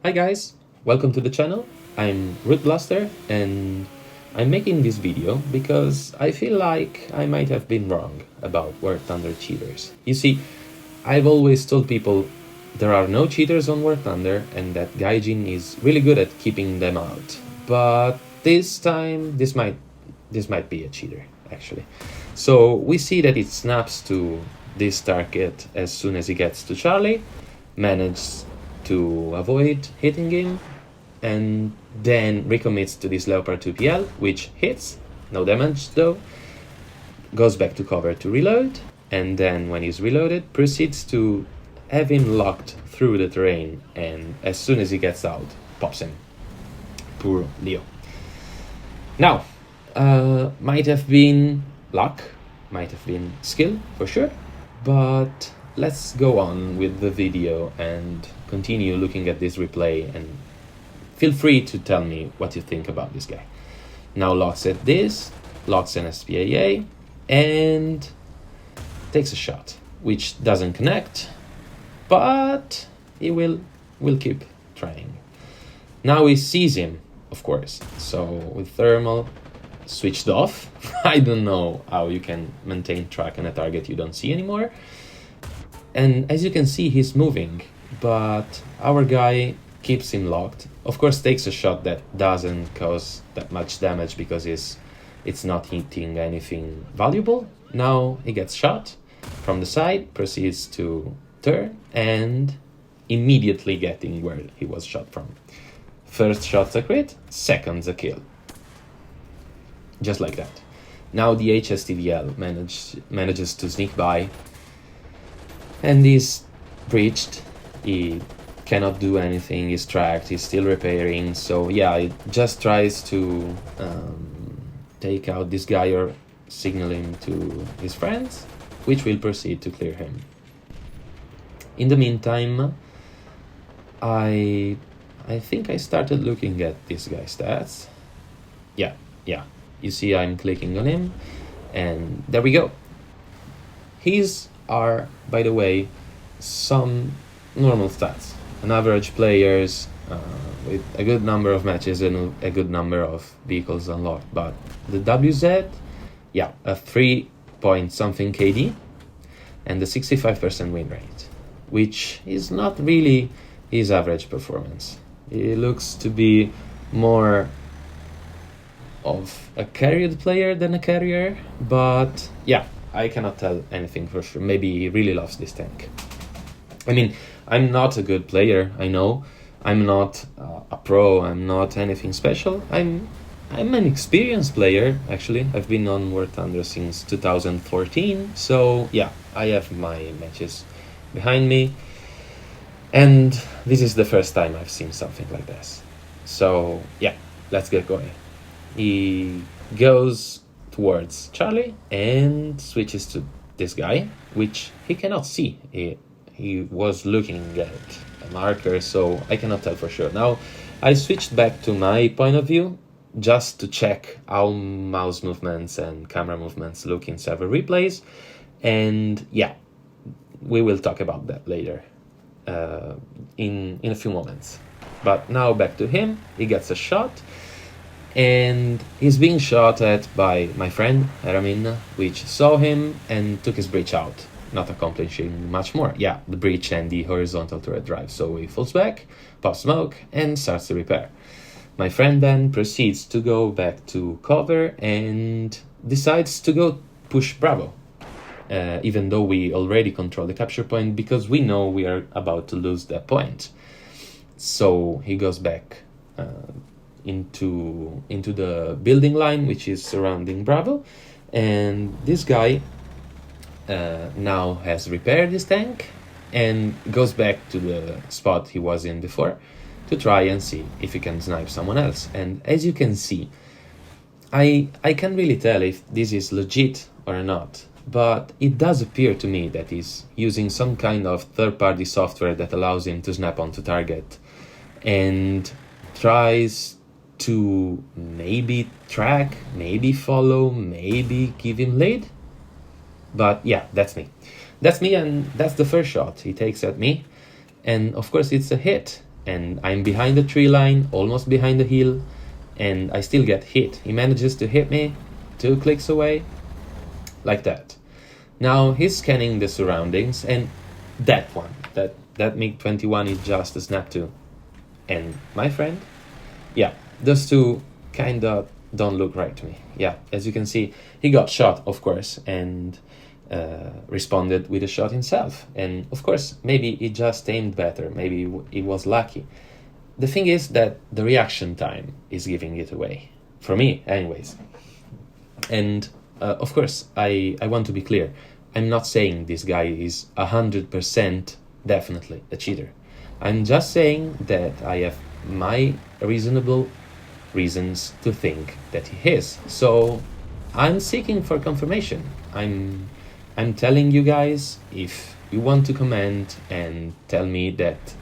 Hi guys, welcome to the channel. I'm Root Blaster and I'm making this video because I feel like I might have been wrong about War Thunder cheaters. You see, I've always told people there are no cheaters on War Thunder and that Gaijin is really good at keeping them out. But this time, this might be a cheater, actually. So we see that it snaps to this target as soon as he gets to Charlie, manages to avoid hitting him, and then recommits to this Leopard 2PL, which hits, no damage though, goes back to cover to reload, and then when he's reloaded, proceeds to have him locked through the terrain, and as soon as he gets out, pops him. Poor Leo. Now, might have been luck, might have been skill, for sure, but let's go on with the video and continue looking at this replay, and feel free to tell me what you think about this guy. Now locks at this, locks an SPAA, and takes a shot, which doesn't connect, but he will keep trying. Now he sees him, of course, so with thermal switched off, I don't know how you can maintain track on a target you don't see anymore. And as you can see, he's moving, but our guy keeps him locked. Of course, takes a shot that doesn't cause that much damage because it's not hitting anything valuable. Now he gets shot from the side, proceeds to turn, and immediately getting where he was shot from. First shot's a crit, second's a kill. Just like that. Now the HSTVL manages to sneak by, and he's breached. He cannot do anything, he's tracked, he's still repairing. So yeah, he just tries to take out this guy or signal him to his friends, which will proceed to clear him. In the meantime, I think I started looking at this guy's stats. Yeah, you see I'm clicking on him, and there we go. His are, by the way, some normal stats. An average players with a good number of matches and a good number of vehicles unlocked. But the WZ, yeah, a 3 point something KD and a 65% win rate, which is not really his average performance. He looks to be more of a carried player than a carrier, but yeah, I cannot tell anything for sure. Maybe he really loves this tank. I mean, I'm not a good player, I know. I'm not a pro, I'm not anything special. I'm an experienced player, actually. I've been on War Thunder since 2014, so yeah, I have my matches behind me. And this is the first time I've seen something like this. So yeah, let's get going. He goes towards Charlie and switches to this guy, which he cannot see. He was looking at a marker, so I cannot tell for sure. Now, I switched back to my point of view just to check how mouse movements and camera movements look in several replays. And yeah, we will talk about that later in a few moments. But now back to him. He gets a shot, and he's being shot at by my friend Aramin, which saw him and took his breach out, not accomplishing much more. Yeah, the breach and the horizontal turret drive. So he falls back, pops smoke, and starts to repair. My friend then proceeds to go back to cover and decides to go push Bravo, even though we already control the capture point, because we know we are about to lose that point. So he goes back into the building line, which is surrounding Bravo, and this guy now has repaired his tank and goes back to the spot he was in before to try and see if he can snipe someone else. And as you can see, I can't really tell if this is legit or not, but it does appear to me that he's using some kind of third-party software that allows him to snap onto target and tries to maybe track, maybe follow, maybe give him lead. But yeah, that's me, and that's the first shot he takes at me, and of course it's a hit. and I'm behind the tree line, almost behind the hill, and I still get hit. He manages to hit me 2 clicks away, like that. Now he's scanning the surroundings, and that one, that MiG-21 is just a snap to. And my friend, yeah, those two kinda don't look right to me. Yeah, as you can see, he got shot, of course, and responded with a shot himself. And of course, maybe he just aimed better, maybe he was lucky. The thing is that the reaction time is giving it away, for me anyways. And of course, I want to be clear, I'm not saying this guy is 100% definitely a cheater. I'm just saying that I have my reasonable reasons to think that he is. So I'm seeking for confirmation. I'm telling you guys, if you want to comment and tell me that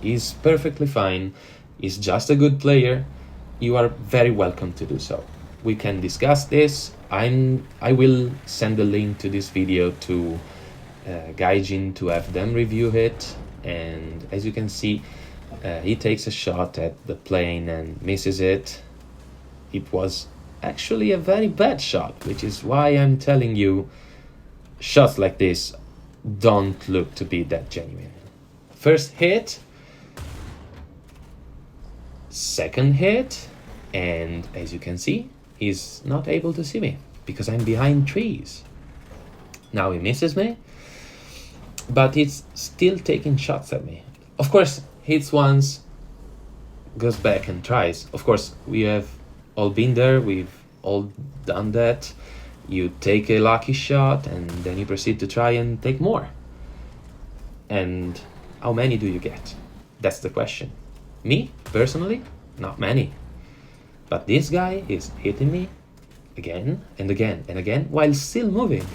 he's perfectly fine, he's just a good player, you are very welcome to do so. We can discuss this. I will send a link to this video to Gaijin to have them review it. And as you can see, he takes a shot at the plane and misses it. It was actually a very bad shot, which is why I'm telling you, shots like this don't look to be that genuine. First hit, second hit, and as you can see, he's not able to see me because I'm behind trees. Now he misses me, but he's still taking shots at me. Of course, hits once, goes back and tries. Of course, we have all been there, we've all done that. You take a lucky shot and then you proceed to try and take more. And how many do you get? That's the question. Me, personally, not many. But this guy is hitting me again and again and again while still moving.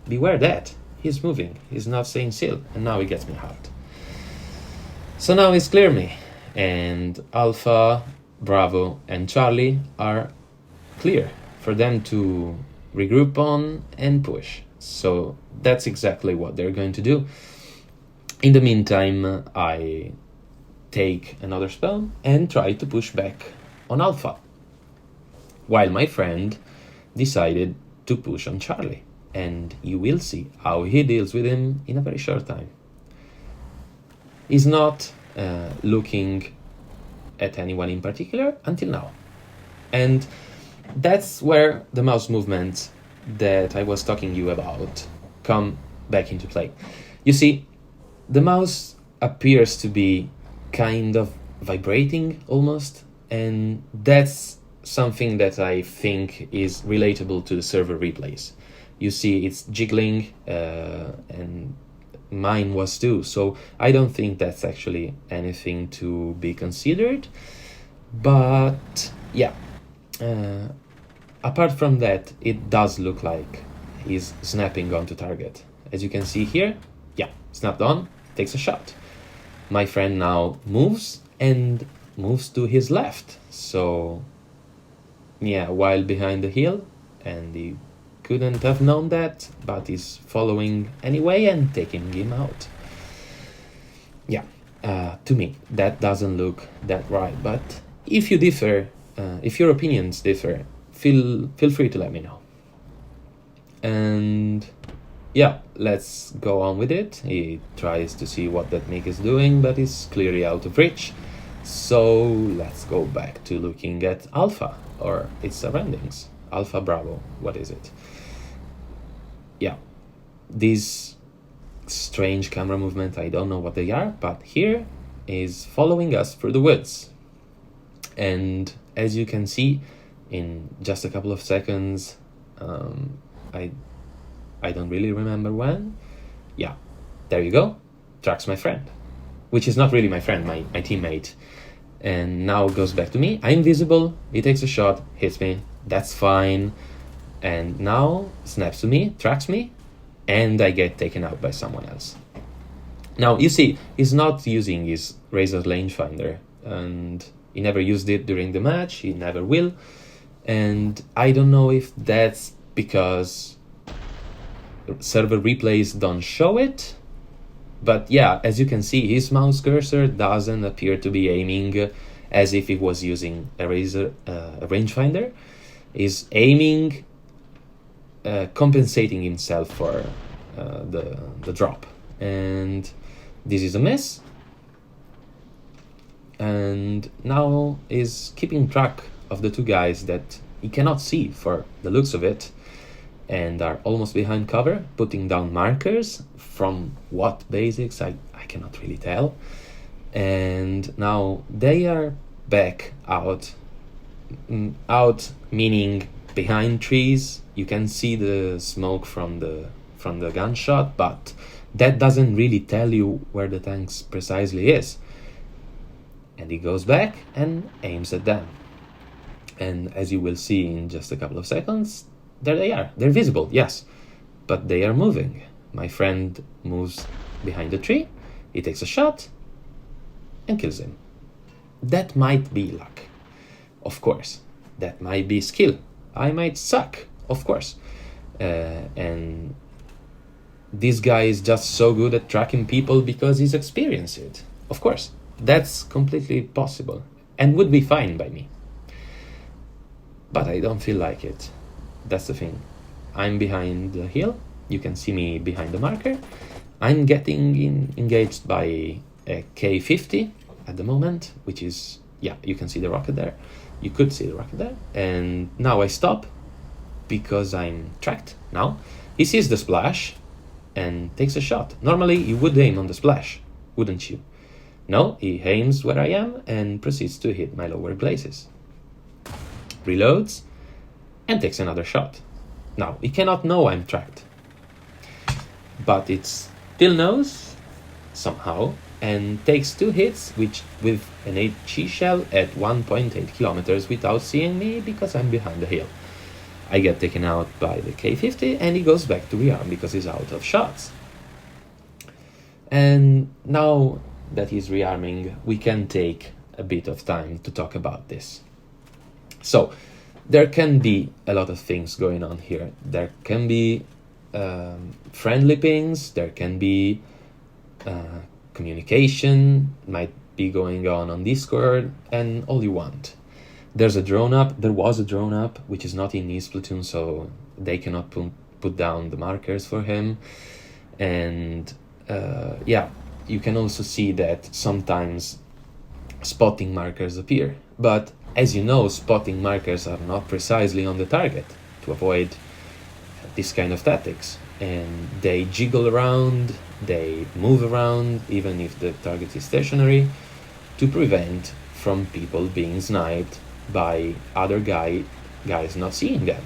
Beware that. He's moving. He's not staying still. And now he gets me hard. So now he's clear me. And Alpha, Bravo, and Charlie are clear for them to regroup on and push. So that's exactly what they're going to do. In the meantime, I take another spell and try to push back on Alpha, while my friend decided to push on Charlie. And you will see how he deals with him in a very short time. He's not looking at anyone in particular until now. And that's where the mouse movements that I was talking to you about come back into play. You see, the mouse appears to be kind of vibrating almost, and that's something that I think is relatable to the server replays. You see it's jiggling, and mine was too, so I don't think that's actually anything to be considered. But yeah, apart from that, it does look like he's snapping onto target. As you can see here, yeah, snapped on, takes a shot. My friend now moves and moves to his left, so yeah, while behind the hill, and he couldn't have known that, but he's following anyway and taking him out. Yeah, to me, that doesn't look that right, but if you differ, if your opinions differ, feel free to let me know. And yeah, let's go on with it. He tries to see what that MiG is doing, but it's clearly out of reach. So let's go back to looking at Alpha, or its surroundings. Alpha, Bravo, what is it? Yeah, these strange camera movement, I don't know what they are, but here is following us through the woods. And as you can see, in just a couple of seconds, I don't really remember when. Yeah, there you go. Tracks my friend, which is not really my friend, my teammate. And now goes back to me. I'm visible. He takes a shot, hits me. That's fine. And now snaps to me, tracks me, and I get taken out by someone else. Now you see, he's not using his Razor rangefinder, and he never used it during the match. He never will. And I don't know if that's because server replays don't show it, But yeah, as you can see, his mouse cursor doesn't appear to be aiming as if it was using a rangefinder. Is aiming, compensating himself for the drop. And this is a mess. And now is keeping track of the two guys that he cannot see for the looks of it, and are almost behind cover, putting down markers from what basics, I cannot really tell. And now they are back out meaning behind trees. You can see the smoke from the gunshot, but that doesn't really tell you where the tank precisely is. And he goes back and aims at them. And as you will see in just a couple of seconds, there they are. They're visible, yes, but they are moving. My friend moves behind the tree, he takes a shot and kills him. That might be luck, of course. That might be skill. I might suck, of course. And this guy is just so good at tracking people because he's experienced, of course. That's completely possible and would be fine by me. But I don't feel like it. That's the thing. I'm behind the hill. You can see me behind the marker. I'm getting engaged by a K50 at the moment, which is, yeah, you can see the rocket there. You could see the rocket there. And now I stop because I'm tracked now. He sees the splash and takes a shot. Normally you would aim on the splash, wouldn't you? No, he aims where I am and proceeds to hit my lower places. Reloads and takes another shot. Now, he cannot know I'm tracked, but it still knows somehow and takes 2 hits with an HE shell at 1.8 kilometers without seeing me because I'm behind the hill. I get taken out by the K50 and he goes back to rearm because he's out of shots. And now that he's rearming, we can take a bit of time to talk about this. So, there can be a lot of things going on here. There can be friendly pings, there can be communication, might be going on Discord, and all you want. There's a drone up, there was a drone up, which is not in his platoon, so they cannot put down the markers for him. And yeah, you can also see that sometimes spotting markers appear, but as you know, spotting markers are not precisely on the target to avoid this kind of tactics, and they jiggle around, they move around even if the target is stationary, to prevent from people being sniped by other guys not seeing them.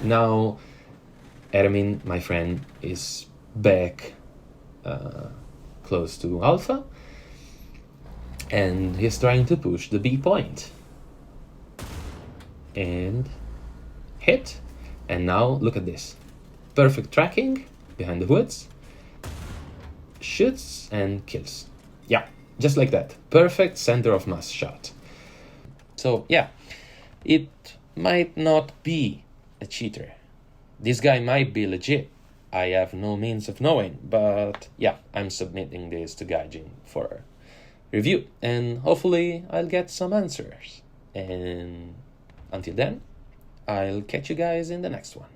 Now Ermin, my friend, is back close to Alpha, and he's trying to push the B point. And hit. And now look at this. Perfect tracking behind the woods. Shoots and kills. Yeah, just like that. Perfect center of mass shot. So yeah, it might not be a cheater. This guy might be legit. I have no means of knowing, but yeah, I'm submitting this to Gaijin for review, and hopefully I'll get some answers. And until then, I'll catch you guys in the next one.